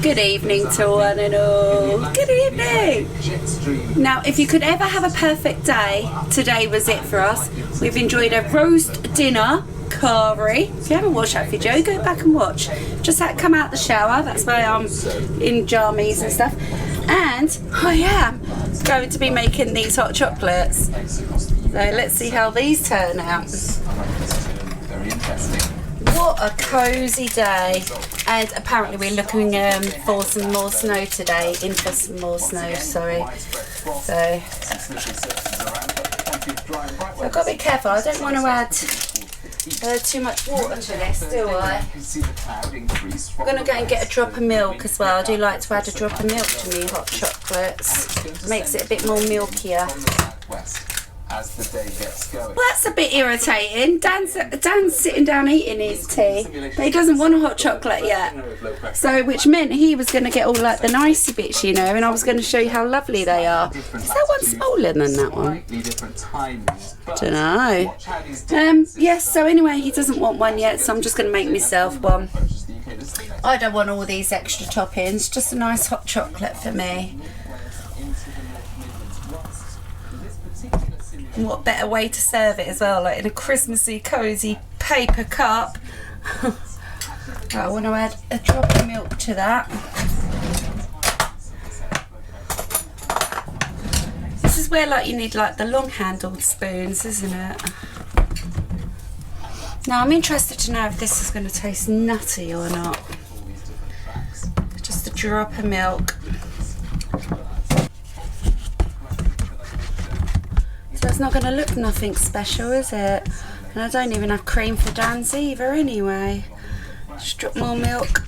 Good evening to one and all. Good evening. Now, if you could ever have a perfect day, today was it for us. We've enjoyed a roast dinner, curry. If you haven't watched that video, go back and watch. Just had to come out the shower. That's why I'm in jammies and stuff. And I am going to be making these hot chocolates. So let's see how these turn out. Very interesting. What a cosy day. And apparently we're looking for some more snow today, in for some more snow, sorry. So I've got to be careful, I don't want to add too much water to this, do I? I'm going to go and get a drop of milk as well. I do like to add a drop of milk to me hot chocolates. Makes it a bit more milkier. As the day gets going. Well, that's a bit irritating. Dan's sitting down eating his tea, but he doesn't want a hot chocolate yet. So, which meant he was going to get all like the nicey bits, you know, and I was going to show you how lovely they are. Is that one smaller than that one? Don't know. Yes, so anyway, he doesn't want one yet, so I'm just going to make myself one. I don't want all these extra toppings, just a nice hot chocolate for me. What better way to serve it as well, like in a Christmassy cosy paper cup. I want to add a drop of milk to that. This is where like you need like the long handled spoons, isn't it? Now I'm interested to know if this is going to taste nutty or not. Just a drop of milk. It's not going to look nothing special, is it? And I don't even have cream for Dan's either anyway. Just drop more milk.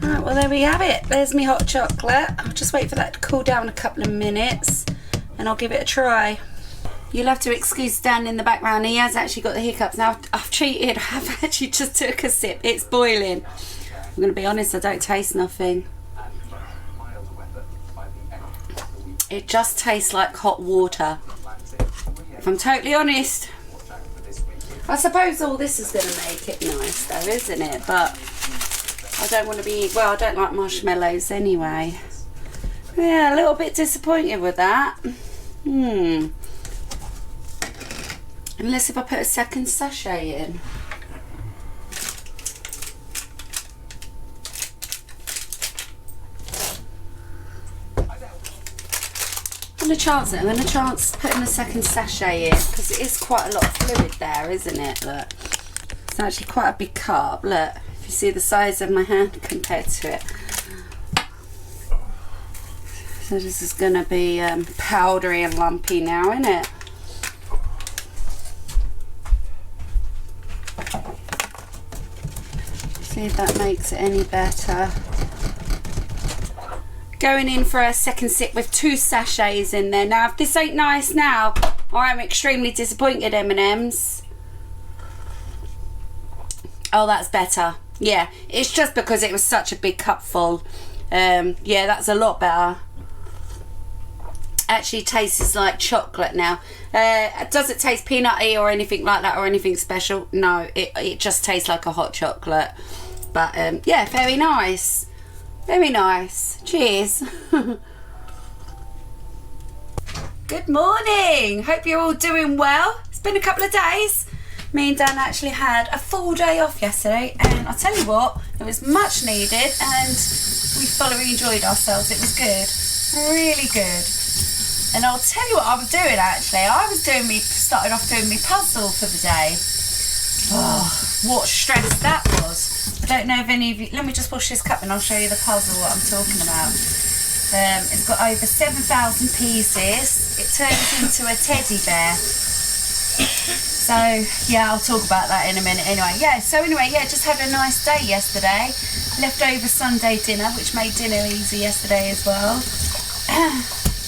Right, well there we have it. There's my hot chocolate. I'll just wait for that to cool down a couple of minutes and I'll give it a try. You'll have to excuse Dan in the background. He has actually got the hiccups. Now I've cheated. I've actually just took a sip. It's boiling. I'm going to be honest, I don't taste nothing. It just tastes like hot water. If I'm totally honest. I suppose all this is going to make it nice though, isn't it? But I don't want to be, well, I don't like marshmallows anyway. Yeah, a little bit disappointed with that. Unless if I put a second sachet in. I'm going to chance putting a second sachet in because it is quite a lot of fluid there, isn't it? Look, it's actually quite a big cup. Look, if you see the size of my hand compared to it. So this is going to be powdery and lumpy now, isn't it? See if that makes it any better. Going in for a second sip with 2 sachets in there. Now if this ain't nice now, I'm extremely disappointed, M&Ms. Oh, that's better. Yeah, it's just because it was such a big cup full. Yeah, that's a lot better. Actually tastes like chocolate now. Does it taste peanutty or anything like that or anything special? No, it just tastes like a hot chocolate. But yeah, very nice. Very nice. Cheers. Good morning. Hope you're all doing well. It's been a couple of days. Me and Dan actually had a full day off yesterday and I'll tell you what, it was much needed and we thoroughly enjoyed ourselves. It was good. Really good. And I'll tell you what I was doing actually. Started off doing my puzzle for the day. Oh, what stress that was. I don't know if any of you, let me just wash this cup and I'll show you the puzzle what I'm talking about. It's got over 7,000 pieces. It turns into a teddy bear. So yeah, I'll talk about that in a minute anyway. Yeah, just had a nice day yesterday. Leftover Sunday dinner, which made dinner easy yesterday as well.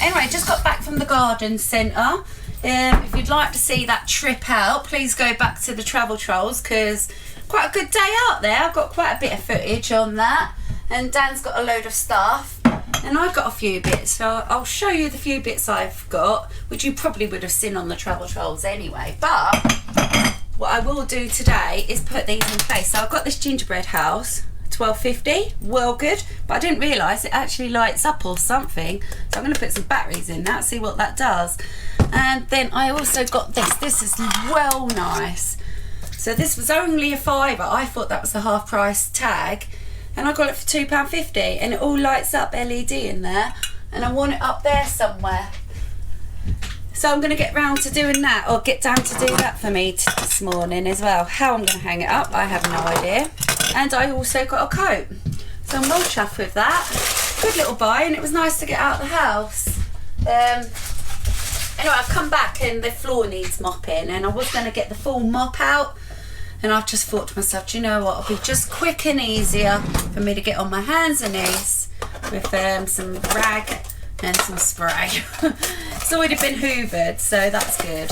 Anyway, just got back from the garden centre. If you'd like to see that trip out, please go back to the travel trolls because quite a good day out there. I've got quite a bit of footage on that and Dan's got a load of stuff and I've got a few bits, so I'll show you the few bits I've got, which you probably would have seen on the travel trolls anyway. But what I will do today is put these in place. So I've got this gingerbread house 1250, well good, but I didn't realise it actually lights up or something, so I'm going to put some batteries in now, see what that does. And then I also got this is well nice. So this was only a £5, I thought that was the half price tag, and I got it for £2.50, and it all lights up LED in there, and I want it up there somewhere. So I'm going to get round to doing that, or get Dan to do that for me this morning as well. How I'm going to hang it up, I have no idea. And I also got a coat, so I'm well chuffed with that. Good little buy, and it was nice to get out of the house. Anyway, I've come back and the floor needs mopping, and I was going to get the full mop out, and I've just thought to myself, do you know what, it'll be just quick and easier for me to get on my hands and knees with some rag and some spray. It's already been hoovered, so that's good.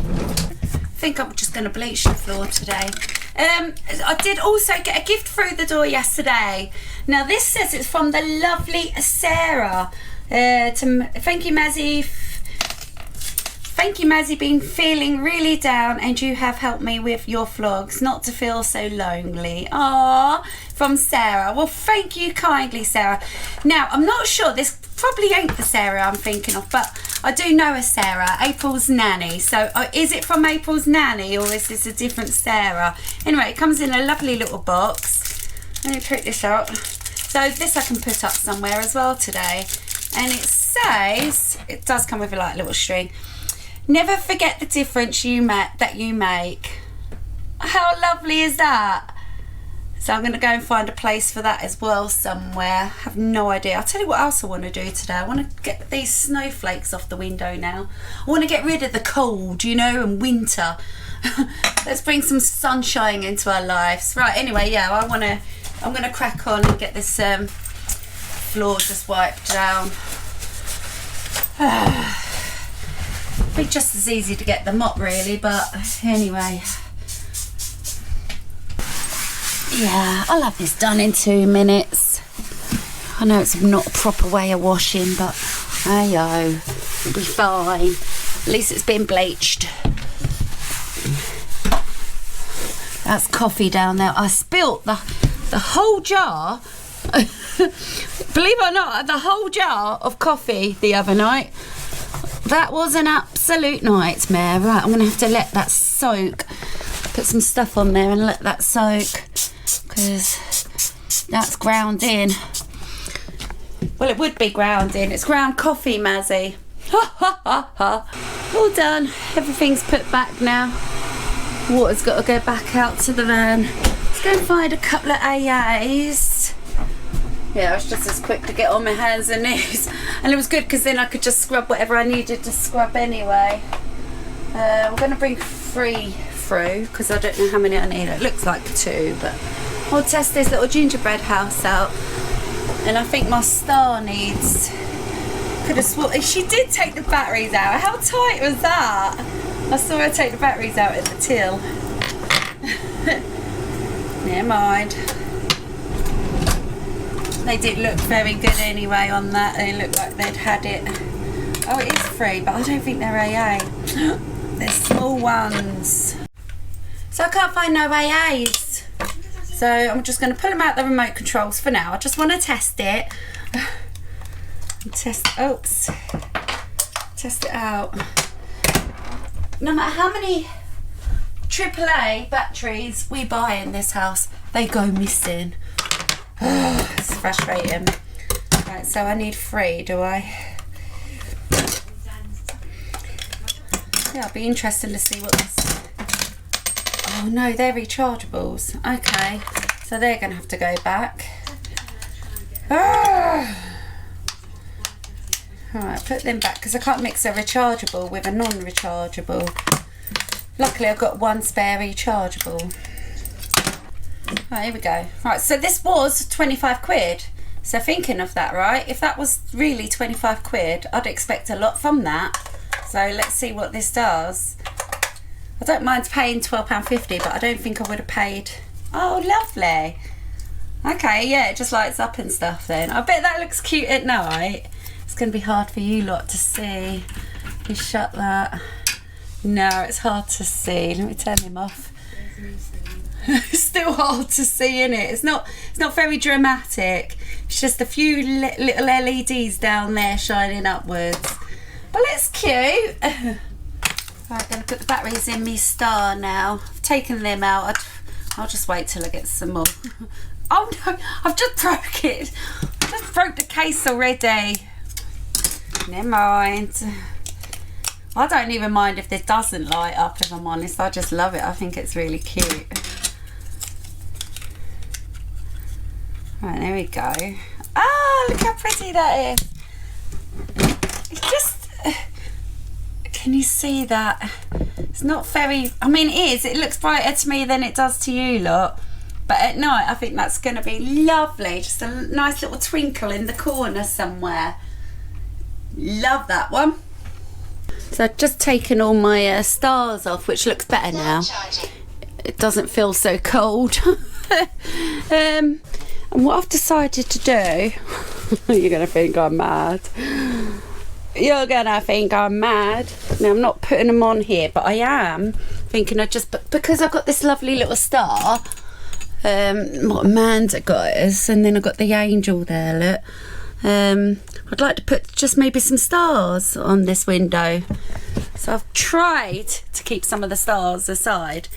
I think I'm just going to bleach the floor today. I did also get a gift through the door yesterday. Now this says it's from the lovely Sarah. Thank you, Mazzy. Thank you, Mazzy, been feeling really down, and you have helped me with your vlogs not to feel so lonely. Aww, from Sarah. Well, thank you kindly, Sarah. Now, I'm not sure, this probably ain't the Sarah I'm thinking of, but I do know a Sarah, April's nanny. So is it from April's nanny, or is this a different Sarah? Anyway, it comes in a lovely little box. Let me take this out. So this I can put up somewhere as well today. And it says, it does come with a little string. Never forget the difference that you make. How lovely is that? So I'm going to go and find a place for that as well somewhere. I have no idea. I'll tell you what else I want to do today. I want to get these snowflakes off the window now. I want to get rid of the cold, you know, and winter. Let's bring some sunshine into our lives. Right, anyway, yeah, I'm going to crack on and get this floor just wiped down. Be just as easy to get the mop really, but anyway. Yeah, I'll have this done in 2 minutes. I know it's not a proper way of washing, but hey-yo, it'll be fine. At least it's been bleached. That's coffee down there. I spilt the whole jar. Believe it or not, the whole jar of coffee the other night. That was an absolute nightmare. Right, I'm going to have to let that soak. Put some stuff on there and let that soak, because that's ground in. Well, it would be ground in. It's ground coffee, Mazzy. Ha ha ha ha. All done. Everything's put back now. Water's got to go back out to the van. Let's go and find a couple of AAs. Yeah, I was just as quick to get on my hands and knees, and it was good because then I could just scrub whatever I needed to scrub anyway. We're going to bring 3 through because I don't know how many I need. It looks like 2, but I'll test this little gingerbread house out. And I think my star needs, could have sworn she did take the batteries out. How tight was that? I saw her take the batteries out at the till. Never mind. They did look very good anyway on that. They looked like they'd had it. Oh, it is free, but I don't think they're AA. They're small ones. So I can't find no AAs. So I'm just going to pull them out the remote controls for now. I just want to test it. Test it out. No matter how many AAA batteries we buy in this house, they go missing. It's frustrating. Right, so I need 3, do I? Yeah, it'll be interesting to see what this... Oh no, they're rechargeables. Okay, so they're going to have to go back. Alright, put them back because I can't mix a rechargeable with a non-rechargeable. Luckily I've got 1 spare rechargeable. Right, here we go. Right, so this was 25 quid. So thinking of that, right, if that was really 25 quid, I'd expect a lot from that. So let's see what this does. I don't mind paying £12.50, but I don't think I would have paid... Oh, lovely. Okay, yeah, it just lights up and stuff then. I bet that looks cute at night. It's going to be hard for you lot to see. You shut that. No, it's hard to see. Let me turn him off. It's still hard to see in it. It's not very dramatic. It's just a few little LEDs down there shining upwards. But it's cute. Right, gonna put the batteries in me star now. I've taken them out. I'll just wait till I get some more. Oh no, I've just broke it. I just broke the case already. Never mind. I don't even mind if this doesn't light up, if I'm honest. I just love it. I think it's really cute. Right, there we go. Ah, look how pretty that is. It's just... Can you see that? It's not very... I mean, it is. It looks brighter to me than it does to you lot. But at night, I think that's going to be lovely. Just a nice little twinkle in the corner somewhere. Love that one. So I've just taken all my stars off, which looks better now. It doesn't feel so cold. And what I've decided to do... You're going to think I'm mad. You're gonna think I'm mad. Now I'm not putting them on here, but I am thinking because I've got this lovely little star, what Amanda got us, and then I've got the angel there, look. I'd like to put just maybe some stars on this window. So I've tried to keep some of the stars aside,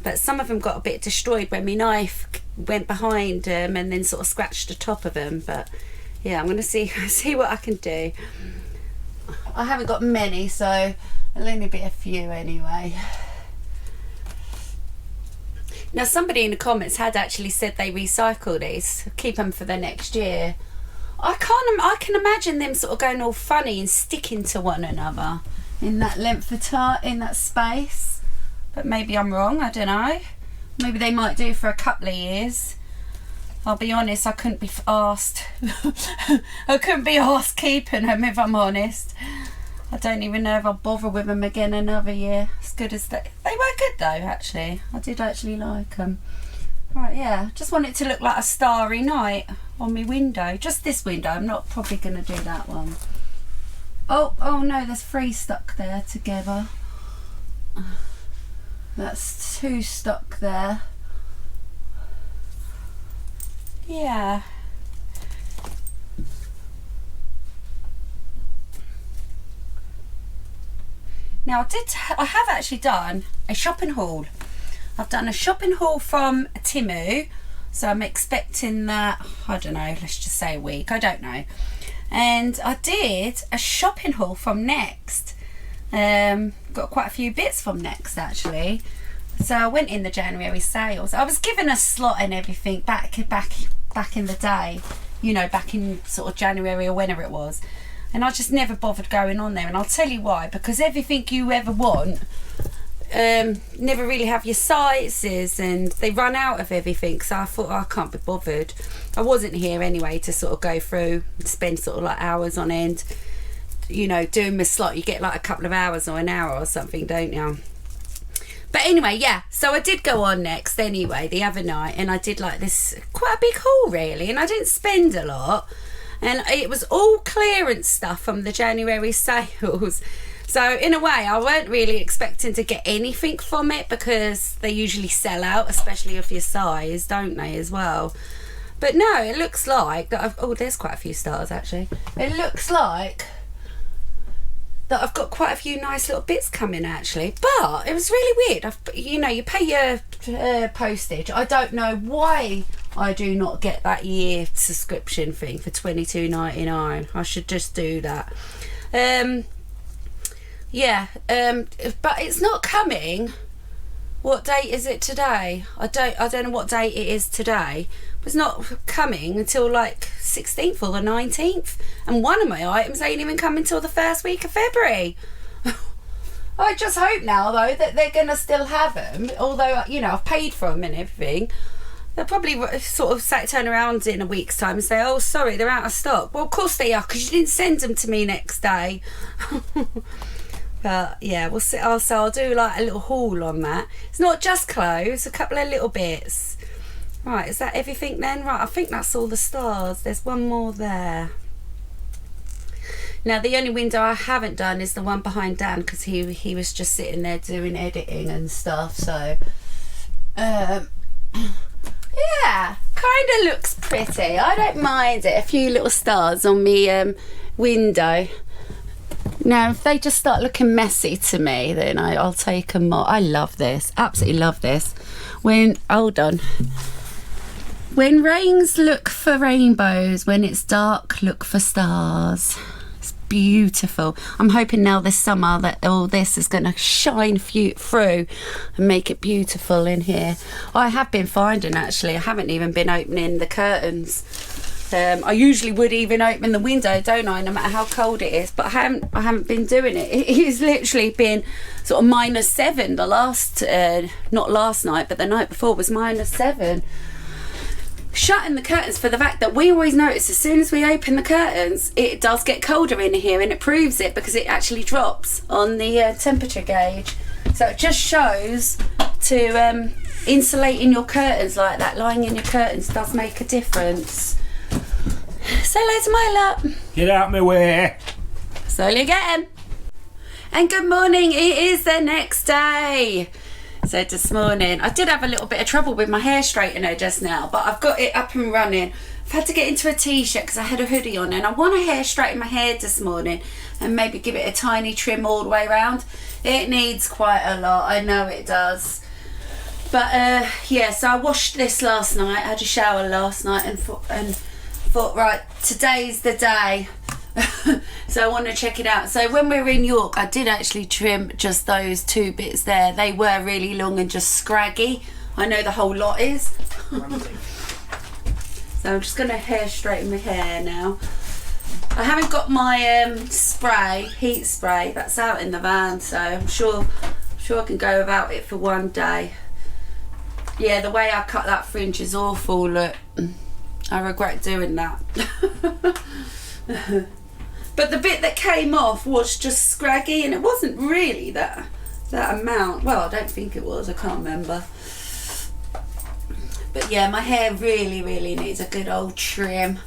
but some of them got a bit destroyed when my knife went behind them and then sort of scratched the top of them. But yeah, I'm gonna see what I can do. I haven't got many, so it'll only be a few anyway. Now, somebody in the comments had actually said they recycle these, keep them for the next year. I can imagine them sort of going all funny and sticking to one another in that length of time, in that space. But maybe I'm wrong, I don't know. Maybe they might do for a couple of years. I'll be honest, I couldn't be asked. I couldn't be asked keeping them, if I'm honest. I don't even know if I'll bother with them again another year. As good as they were good though, actually. I did actually like them. Right, yeah, just want it to look like a starry night on my window. Just this window. I'm not probably going to do that one. Oh no, there's 3 stuck there together. That's 2 stuck there. Yeah. Now I have actually done a shopping haul. I've done a shopping haul from Timu, so I'm expecting that, I don't know, let's just say a week, I don't know. And I did a shopping haul from Next. Got quite a few bits from Next actually. So I went in the January sales. I was given a slot and everything back in the day, you know, back in sort of January or whenever it was. And I just never bothered going on there, and I'll tell you why. Because everything you ever want, never really have your sizes, and they run out of everything. So I thought, I can't be bothered. I wasn't here anyway to sort of go through and spend sort of like hours on end, you know, doing my slot. You get like a couple of hours or an hour or something, don't you? But anyway, yeah, so I did go on Next anyway the other night, and I did like this quite a big haul really, and I didn't spend a lot, and it was all clearance stuff from the January sales. So in a way, I weren't really expecting to get anything from it, because they usually sell out, especially of your size, don't they, as well. But no, it looks like that oh, there's quite a few stars actually. It looks like that I've got quite a few nice little bits coming actually, but it was really weird. You know, you pay your postage. I don't know why I do not get that year subscription thing for $22.99. I should just do that. Yeah, but it's not coming. What date is it today? I don't know what date it is today. But it's not coming until like 16th or the 19th, and one of my items ain't even coming till the first week of February. I just hope now though that they're gonna still have them, although, you know, I've paid for them and everything. They'll probably sort of turn around in a week's time and say, oh sorry, they're out of stock. Well, of course they are, because you didn't send them to me next day. But yeah, we'll see. Also, I'll do like a little haul on that. It's not just clothes, a couple of little bits. Right, is that everything then? Right, I think that's all the stars. There's one more there. Now the only window I haven't done is the one behind Dan, because he was just sitting there doing editing and stuff. So Yeah, kind of looks pretty. I don't mind it. A few little stars on me window. Now, if they just start looking messy to me, then I'll take them off. I love this. Absolutely love this. Hold on. When rains, look for rainbows. When it's dark, look for stars. It's beautiful. I'm hoping now this summer that all this is going to shine through and make it beautiful in here. I have been finding, actually, I haven't even been opening the curtains. I usually would even open the window, don't I, no matter how cold it is, but I haven't been doing it. It's literally been sort of -7 the last, not last night, but the night before was -7. Shutting the curtains, for the fact that we always notice as soon as we open the curtains, it does get colder in here, and it proves it because it actually drops on the temperature gauge. So it just shows to insulating your curtains like that, lying in your curtains does make a difference. Say hello to my lot. Get out my way. Slowly again. And good morning, it is the next day. So this morning, I did have a little bit of trouble with my hair straightener just now, but I've got it up and running. I've had to get into a t-shirt because I had a hoodie on, and I want to straighten my hair this morning and maybe give it a tiny trim all the way around. It needs quite a lot, I know it does. But yeah, so I washed this last night, I had a shower last night and thought, right, today's the day. So I want to check it out. So when we were in York, I did actually trim just those 2 bits there. They were really long and just scraggy. I know the whole lot is. So I'm just going to hair straighten my hair now. I haven't got my heat spray. That's out in the van, so I'm sure I can go without it for one day. Yeah, the way I cut that fringe is awful. Look, I regret doing that. But the bit that came off was just scraggy, and it wasn't really that amount. Well, I don't think it was, I can't remember. But yeah, my hair really needs a good old trim.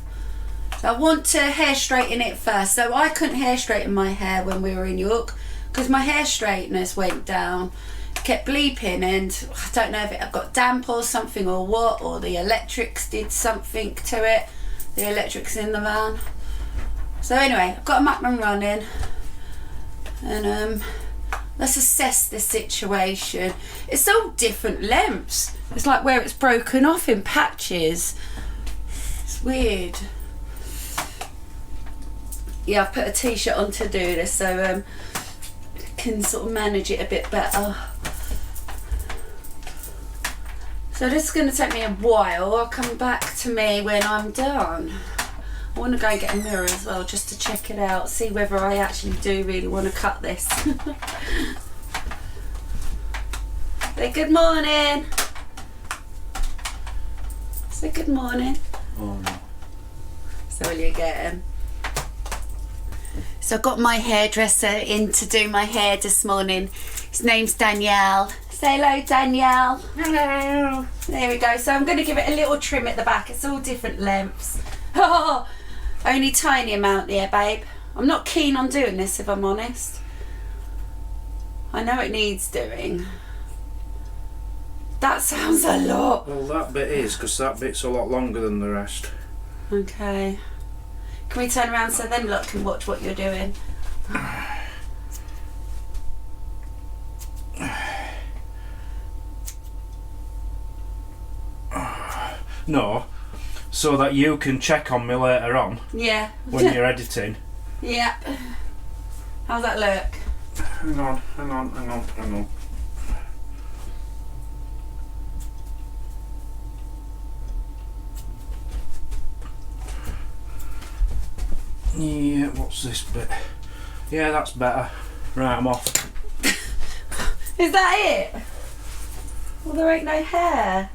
So I want to hair straighten it first. So I couldn't hair straighten my hair when we were in York because my hair straighteners went down. It kept bleeping, and I don't know if it got damp or something or what, or the electrics did something to it. The electrics in the van. So anyway, I've got them up and running, and let's assess the situation. It's all different lengths. It's like where it's broken off in patches. It's weird. Yeah, I've put a t-shirt on to do this, so can sort of manage it a bit better. So this is going to take me a while. I'll come back to me when I'm done. I want to go and get a mirror as well, just to check it out, see whether I actually do really want to cut this. Say good morning. Say good morning. Oh. So will you get him? So I got my hairdresser in to do my hair this morning. His name's Danielle. Say hello, Danielle. Hello. There we go. So I'm going to give it a little trim at the back. It's all different lengths. Oh, only tiny amount there, babe. I'm not keen on doing this, if I'm honest. I know it needs doing. That sounds a lot. Well, that bit is, because that bit's a lot longer than the rest. Okay. Can we turn around so then look and watch what you're doing? No, so that you can check on me later on. Yeah. When you're editing. Yep. How's that look? Hang on. Yeah, what's this bit? Yeah, that's better. Right, I'm off. Is that it? Well, there ain't no hair.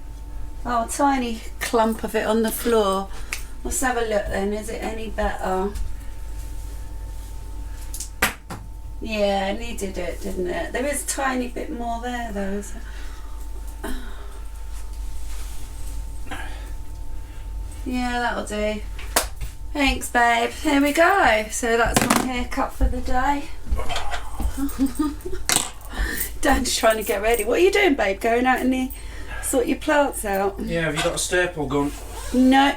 Oh, a tiny clump of it on the floor. Let's have a look then. Is it any better? Yeah, it needed it, didn't it? There is a tiny bit more there though. Yeah, that'll do. Thanks, babe. There we go. So that's my haircut for the day. Dan's trying to get ready. What are you doing, babe? Going out in the Sort your plants out. Yeah, have you got a staple gun? No.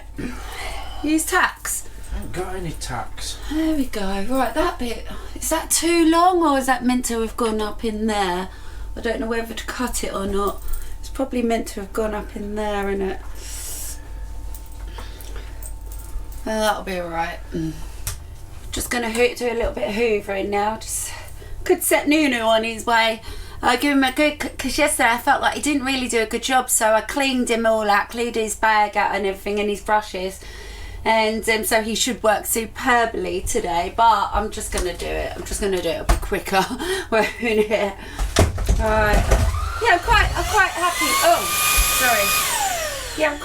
Use tacks. I haven't got any tacks. There we go. Right, that bit. Is that too long or is that meant to have gone up in there? I don't know whether to cut it or not. It's probably meant to have gone up in there, innit? Well, that'll be alright. Just going to do a little bit of hoovering now. Just could set Nunu on his way. I give him a good, because yesterday I felt like he didn't really do a good job, so I cleaned him all out, cleaned his bag out and everything and his brushes, and so he should work superbly today, but I'm just going to do it. I'm just going to do it. It'll be quicker. We're in here. Alright. Yeah, I'm quite happy. Oh, sorry. Yeah,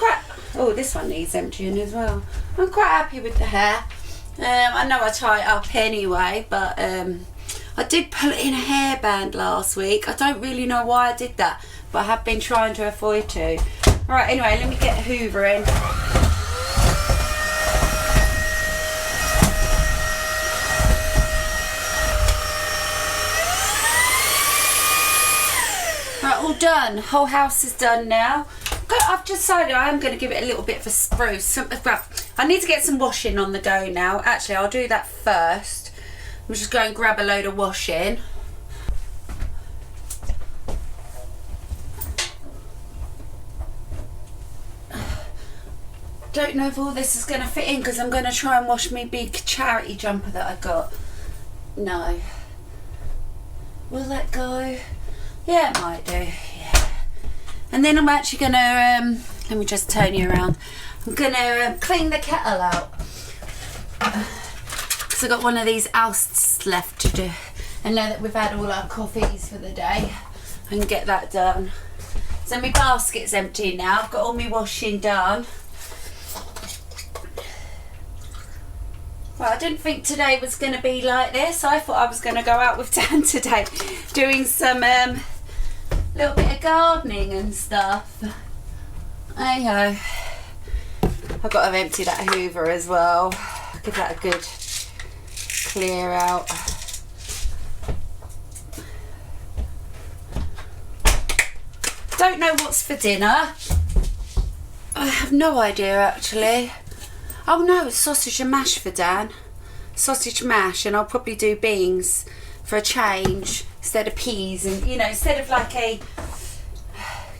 oh, this one needs emptying as well. I'm quite happy with the hair. I know I tie it up anyway, but I did pull it in a hairband last week. I don't really know why I did that, but I have been trying to avoid to. Alright, anyway, let me get hoovering. Right, all done. Whole house is done now. I've decided I am going to give it a little bit of a spruce. Well, I need to get some washing on the go now. Actually, I'll do that first. I'm just going to grab a load of washing. Don't know if all this is going to fit in because I'm going to try and wash my big charity jumper that I got. No. Will that go? Yeah, it might do. Yeah. And then I'm actually going to, let me just turn you around. I'm going to clean the kettle out. Because I've got one of these ousts left to do. And now that we've had all our coffees for the day, I can get that done. So my basket's empty now. I've got all my washing done. Well, I didn't think today was going to be like this. I thought I was going to go out with Dan today doing some little bit of gardening and stuff. There you go. I've got to empty that hoover as well. Give that a good clear out. Don't know what's for dinner. I have no idea actually. Oh no, it's sausage and mash for Dan. Sausage mash, and I'll probably do beans for a change instead of peas, and you know, instead of like a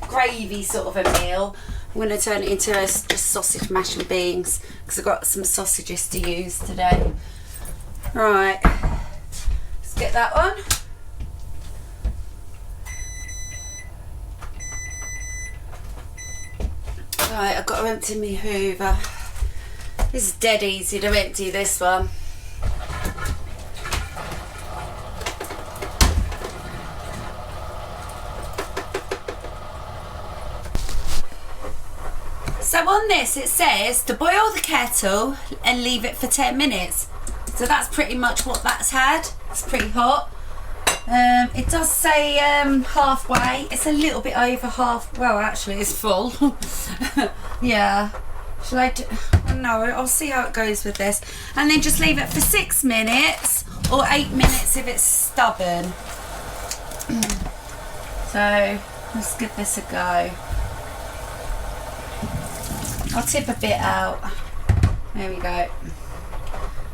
gravy sort of a meal, I'm going to turn it into just sausage mash and beans because I've got some sausages to use today. Right, let's get that on. Right, I've got to empty my hoover. This is dead easy to empty, this one. So on this it says to boil the kettle and leave it for 10 minutes. So that's pretty much what that's had. It's pretty hot. It does say halfway. It's a little bit over half. Well, actually it's full. Yeah. Shall I do? No, I'll see how it goes with this. And then just leave it for 6 minutes or 8 minutes if it's stubborn. So let's give this a go. I'll tip a bit out. There we go.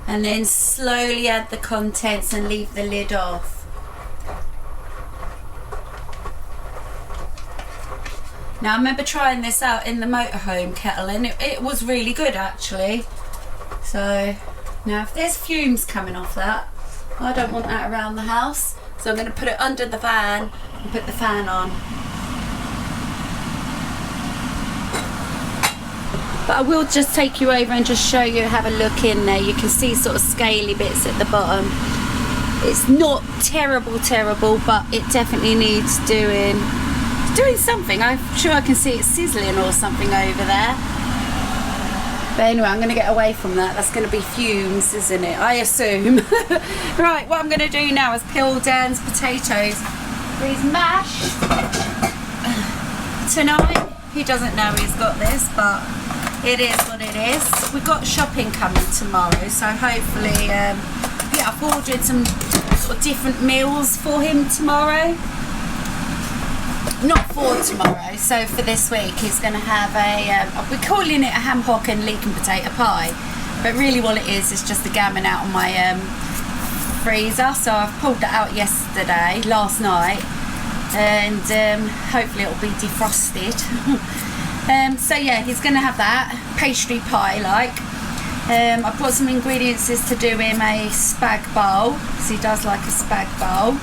And then slowly add the contents and leave the lid off. Now I remember trying this out in the motorhome kettle and it was really good actually. So now if there's fumes coming off that, I don't want that around the house. So I'm going to put it under the fan and put the fan on. But I will just take you over and just show you, have a look in there. You can see sort of scaly bits at the bottom. It's not terrible, but it definitely needs doing. Doing something. I'm sure I can see it sizzling or something over there. But anyway, I'm going to get away from that. That's going to be fumes, isn't it? I assume. Right, what I'm going to do now is peel Dan's potatoes for his mash. Tonight, he doesn't know he's got this, but it is what it is. We've got shopping coming tomorrow, so hopefully, yeah, I've ordered some sort of different meals for him tomorrow. not for tomorrow, so for this week he's going to have a, we're calling it a ham hock and leek and potato pie, but really what it is just the gammon out of my freezer. So I've pulled that out last night, and hopefully it'll be defrosted. So yeah, he's going to have that pastry pie like. I've got some ingredients to do him a spag bowl, because he does like a spag bowl.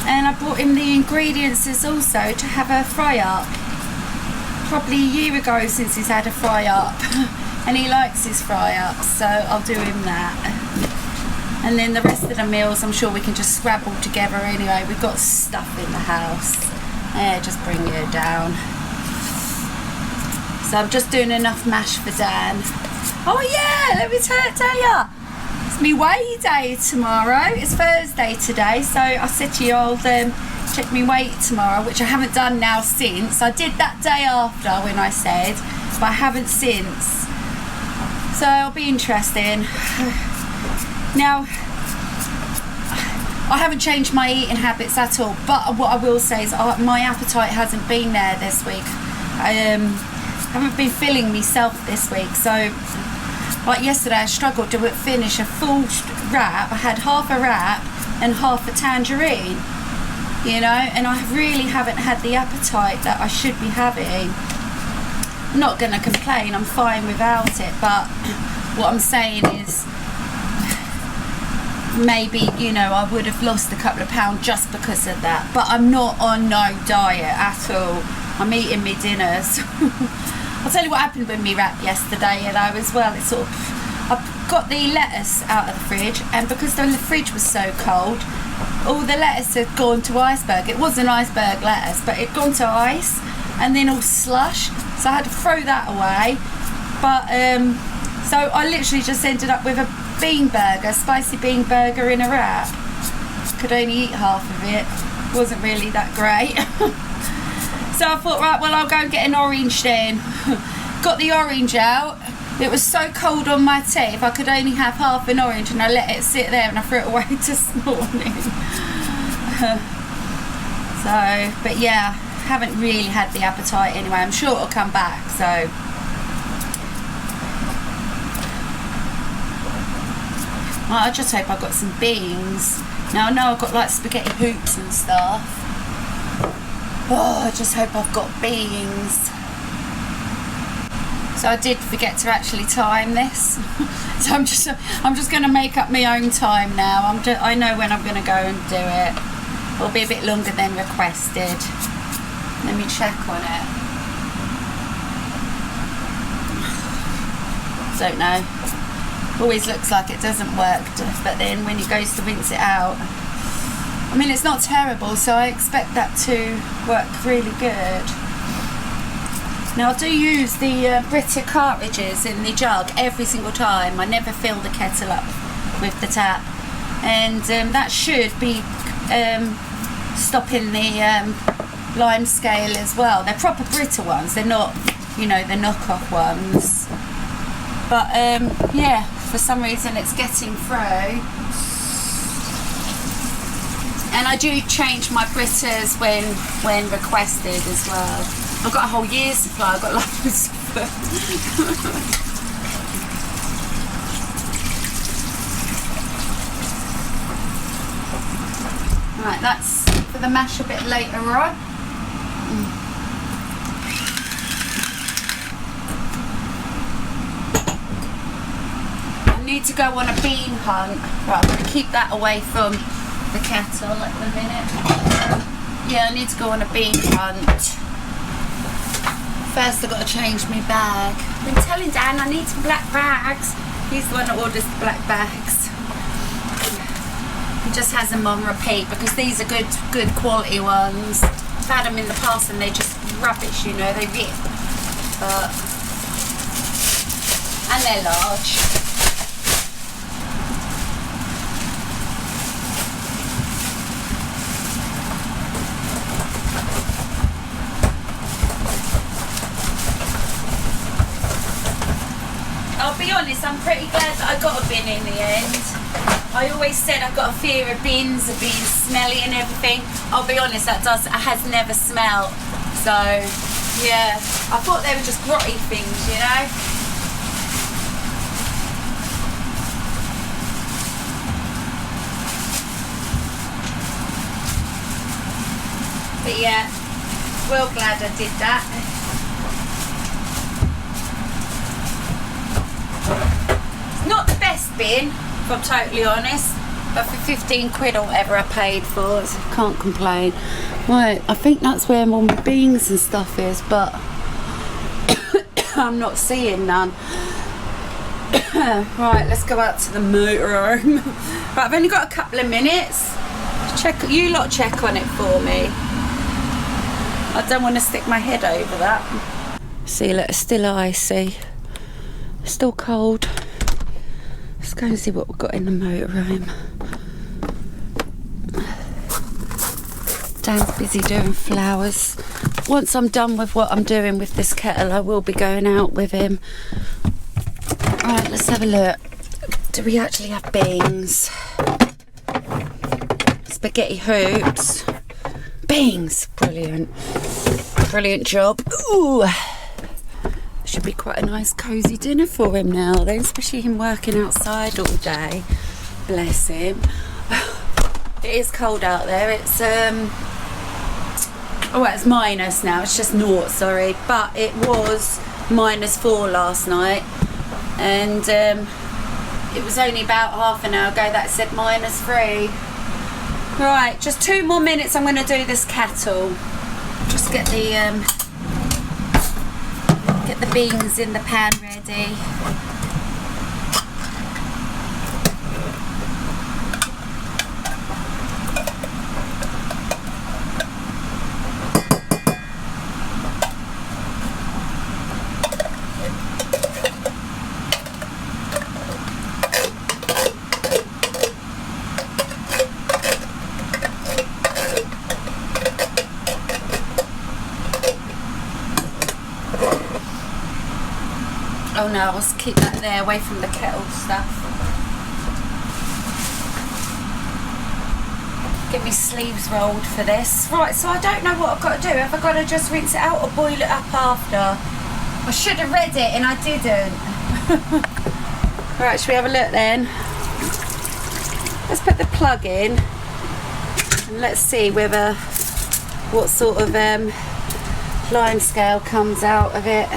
And I bought him the ingredients also to have a fry up. Probably a year ago since he's had a fry up. And he likes his fry up, so I'll do him that. And then the rest of the meals I'm sure we can just scrabble together anyway. We've got stuff in the house. Yeah, just bring it down. So I'm just doing enough mash for Dan. Oh yeah, let me tell you. It's me weigh day tomorrow. It's Thursday today, so I said to you I'll check me weight tomorrow, which I haven't done now since. I did that day after when I said, but I haven't since. So it'll be interesting. Now, I haven't changed my eating habits at all, but what I will say is my appetite hasn't been there this week. I haven't been feeling myself this week, so like yesterday I struggled to finish a full wrap. I had half a wrap and half a tangerine, you know, and I really haven't had the appetite that I should be having. I'm not going to complain, I'm fine without it, but what I'm saying is maybe, you know, I would have lost a couple of pounds just because of that, but I'm not on no diet at all. I'm eating my dinners. I'll tell you what happened with me wrap yesterday, you know, as well. It's sort of, I got the lettuce out of the fridge, and because the fridge was so cold, all the lettuce had gone to iceberg. It was an iceberg lettuce, but it'd gone to ice and then all slush, so I had to throw that away. But so I literally just ended up with a bean burger, spicy bean burger in a wrap. Could only eat half of it. Wasn't really that great. So I thought, right, well, I'll go and get an orange then. Got the orange out. It was so cold on my teeth, I could only have half an orange, and I let it sit there and I threw it away this morning. So, but yeah, haven't really had the appetite anyway. I'm sure it'll come back, so. Well, I just hope I've got some beans. Now I know I've got like spaghetti hoops and stuff. Oh, I just hope I've got beans. So I did forget to actually time this. So I'm just going to make up my own time now. I know when I'm going to go and do it. It'll be a bit longer than requested. Let me check on it. Don't know. Always looks like it doesn't work, but then when he goes to rinse it out, I mean, it's not terrible, so I expect that to work really good. Now I do use the Brita cartridges in the jug every single time. I never fill the kettle up with the tap, and that should be stopping the lime scale as well. They're proper Brita ones, they're not, you know, the knockoff ones. But yeah, for some reason it's getting through. And I do change my Britas when requested as well. I've got a whole year's supply, I've got loads of them. Right, that's for the mash a bit later on. I need to go on a bean hunt. Right, I'm going to keep that away from the kettle at the minute. Yeah, I need to go on a bean hunt. First I've got to change my bag. I've been telling Dan I need some black bags. He's the one that orders the black bags. He just has them on repeat because these are good quality ones. I've had them in the past and they're just rubbish, you know, they rip. And they're large. I'll be honest, I'm pretty glad that I got a bin in the end. I always said I've got a fear of bins, of being smelly and everything. I'll be honest, it has never smelled. So, yeah, I thought they were just grotty things, you know. But yeah, well glad I did that. It's not the best bin, if I'm totally honest, but for 15 quid or whatever I paid for it, so I can't complain. Right, I think that's where all my beans and stuff is, but I'm not seeing none. Right, let's go out to the motorhome. Right, I've only got a couple of minutes. You lot check on it for me. I don't want to stick my head over that. See, look, it's still icy. Still cold. Let's go and see what we've got in the motorhome. Dan's busy doing flowers. Once I'm done with what I'm doing with this kettle, I will be going out with him. Right, let's have a look. Do we actually have beans? Spaghetti hoops. Beans! Brilliant. Brilliant job. Ooh! Should be quite a nice cosy dinner for him now then, especially him working outside all day. Bless him. It is cold out there. It's it's minus now. It's just naught, sorry. But it was -4 last night, and it was only about half an hour ago that said -3. Right, just 2 more minutes. I'm going to do this kettle. Just get the beans in the pan ready. Oh no, I'll keep that there away from the kettle stuff. Get my sleeves rolled for this. Right, so I don't know what I've got to do. Have I got to just rinse it out or boil it up after? I should have read it and I didn't. Right, should we have a look then? Let's put the plug in and let's see what sort of line scale comes out of it.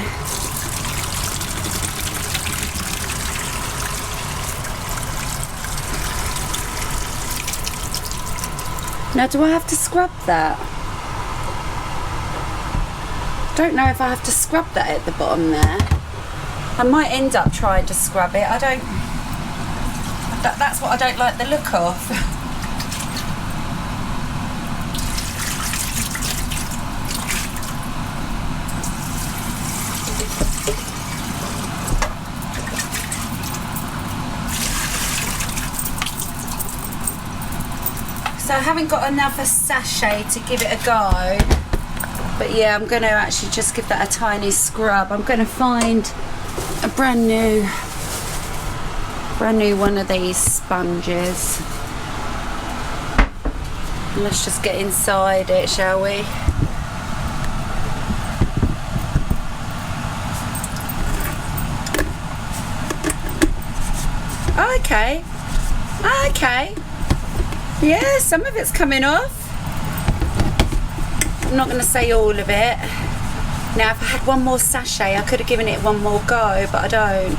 Now, do I have to scrub that? Don't know if I have to scrub that at the bottom there. I might end up trying to scrub it. That's what I don't like the look of. So I haven't got another sachet to give it a go, but yeah, I'm going to actually just give that a tiny scrub. I'm going to find a brand new one of these sponges. Let's just get inside it, shall we? Oh, okay. Yeah, some of it's coming off. I'm not going to say all of it. Now, if I had one more sachet, I could have given it one more go, but I don't.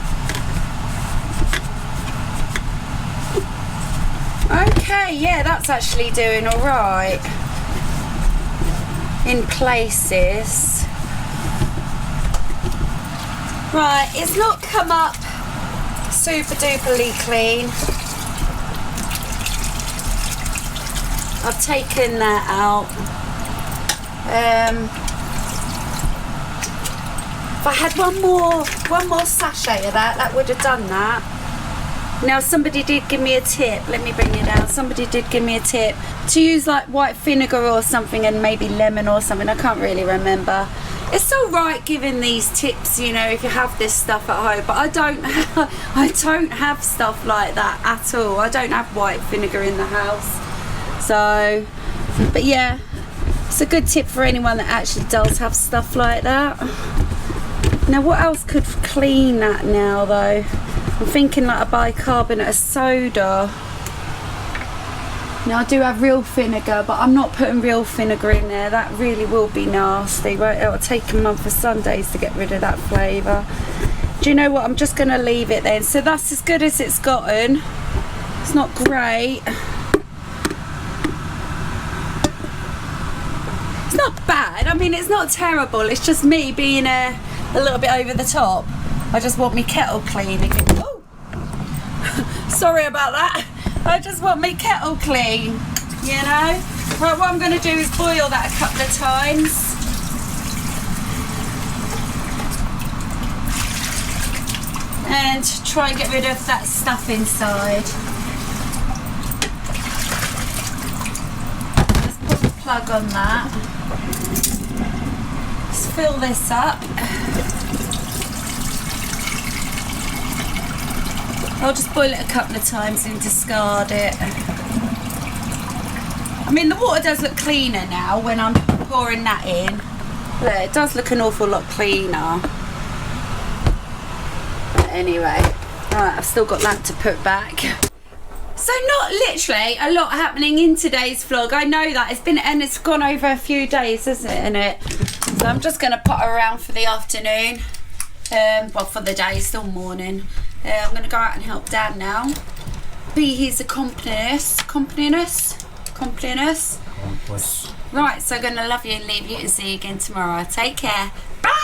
Okay, yeah, that's actually doing all right in places. Right, it's not come up super duperly clean. I've taken that out. If I had one more sachet of that would have done that. Now, somebody did give me a tip. Let me bring it out. Somebody did give me a tip to use like white vinegar or something and maybe lemon or something. I can't really remember. it's all right giving these tips, you know, if you have this stuff at home, but I don't have stuff like that at all. I don't have white vinegar in the house. So, but yeah, it's a good tip for anyone that actually does have stuff like that. Now, what else could clean that now though? I'm thinking like a bicarbonate of soda. Now I do have real vinegar, but I'm not putting real vinegar in there. That really will be nasty. Right? It'll take a month of Sundays to get rid of that flavour. Do you know what? I'm just going to leave it then. So that's as good as it's gotten. It's not great. It's not bad. I mean, it's not terrible. It's just me being a little bit over the top. I just want me kettle clean again. Oh, sorry about that. I just want my kettle clean, you know. Right, what I'm going to do is boil that a couple of times. And try and get rid of that stuff inside. Just put the plug on that. Let's fill this up. I'll just boil it a couple of times and discard it. I mean, the water does look cleaner now when I'm pouring that in. Look, it does look an awful lot cleaner. But anyway, right, I've still got that to put back. So not literally a lot happening in today's vlog. I know that it's gone over a few days, isn't it? So I'm just going to put her around for the afternoon. Well, for the day, still morning. I'm going to go out and help Dad now. Be his accompanist. Right, so I'm going to love you and leave you and see you again tomorrow. Take care. Bye!